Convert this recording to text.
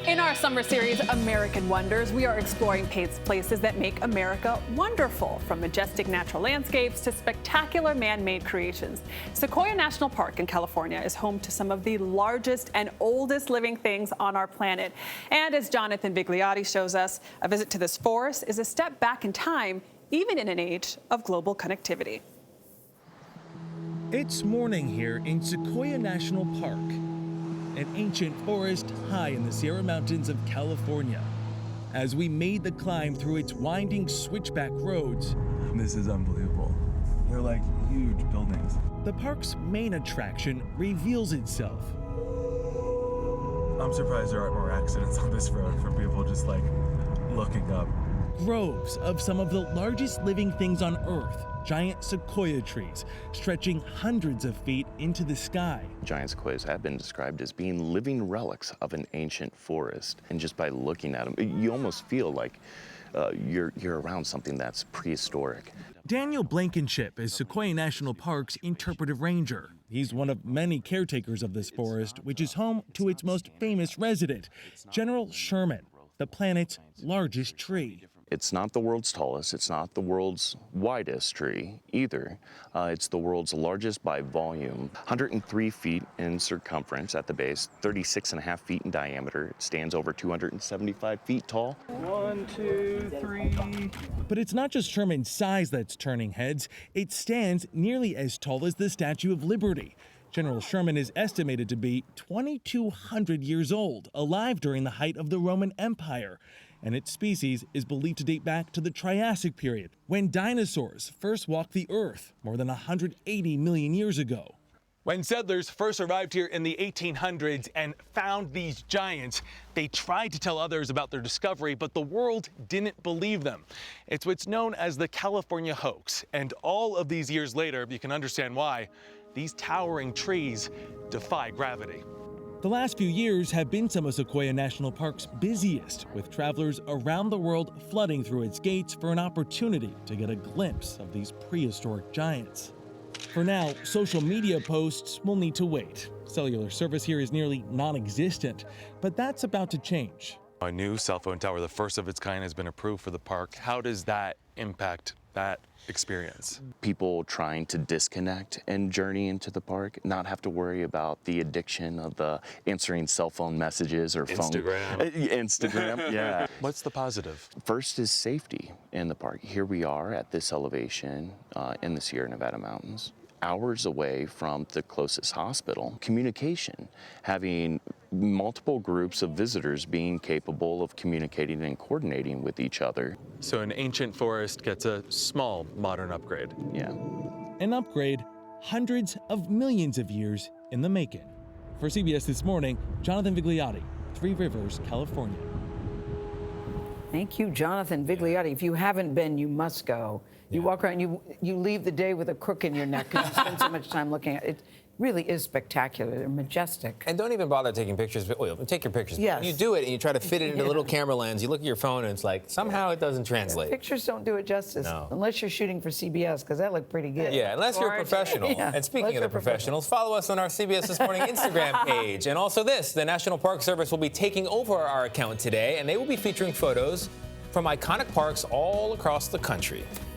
In our summer series, American Wonders, we are exploring places that make America wonderful, from majestic natural landscapes to spectacular man-made creations. Sequoia National Park in California is home to some of the largest and oldest living things on our planet. And as Jonathan Vigliotti shows us, a visit to this forest is a step back in time, even in an age of global connectivity. It's morning here in Sequoia National Park, an ancient forest high in the Sierra Mountains of California. As we made the climb through its winding switchback roads, this is unbelievable. They're like huge buildings. The park's main attraction reveals itself. I'm surprised there aren't more accidents on this road from people just like looking up. Groves of some of the largest living things on Earth, giant sequoia trees stretching hundreds of feet into the sky. Giant sequoias have been described as being living relics of an ancient forest. And just by looking at them, you almost feel like you're around something that's prehistoric. Daniel Blankenship is Sequoia National Park's interpretive ranger. He's one of many caretakers of this forest, which is home to its most famous resident, General Sherman, the planet's largest tree. It's not the world's tallest, it's not the world's widest tree either. It's the world's largest by volume, 103 feet in circumference at the base, 36.5 feet in diameter. It stands over 275 feet tall. 1, 2, 3. But it's not just Sherman's size that's turning heads. It stands nearly as tall as the Statue of Liberty. General Sherman is estimated to be 2,200 years old, alive during the height of the Roman Empire. And its species is believed to date back to the Triassic period, when dinosaurs first walked the Earth more than 180 million years ago. When settlers first arrived here in the 1800s and found these giants, they tried to tell others about their discovery, but the world didn't believe them. It's what's known as the California hoax. And all of these years later, you can understand why, these towering trees defy gravity. The last few years have been some of Sequoia National Park's busiest, with travelers around the world flooding through its gates for an opportunity to get a glimpse of these prehistoric giants. For now, social media posts will need to wait. Cellular service here is nearly non-existent, but that's about to change. A new cell phone tower, the first of its kind, has been approved for the park. How does that impact that experience? People trying to disconnect and journey into the park, not have to worry about the addiction of the answering cell phone messages or Instagram, yeah. What's the positive? First is safety in the park. Here we are at this elevation in the Sierra Nevada mountains, hours away from the closest hospital. Communication, having multiple groups of visitors being capable of communicating and coordinating with each other. So an ancient forest gets a small modern upgrade. Yeah. An upgrade hundreds of millions of years in the making. For CBS This Morning, Jonathan Vigliotti, Three Rivers, California. Thank you, Jonathan Vigliotti. If you haven't been, you must go. You walk around, you leave the day with a crook in your neck because you spend so much time looking at it. It really is spectacular. They're majestic. And don't even bother taking pictures. Well, take your pictures. Yes. You do it and you try to fit it into a little camera lens. You look at your phone and it's like, somehow it doesn't translate. Pictures don't do it justice. No. Unless you're shooting for CBS, because that looked pretty good. Yeah, unless you're a professional. Yeah. And speaking of the professionals, follow us on our CBS This Morning Instagram page. And also this, the National Park Service will be taking over our account today, and they will be featuring photos from iconic parks all across the country.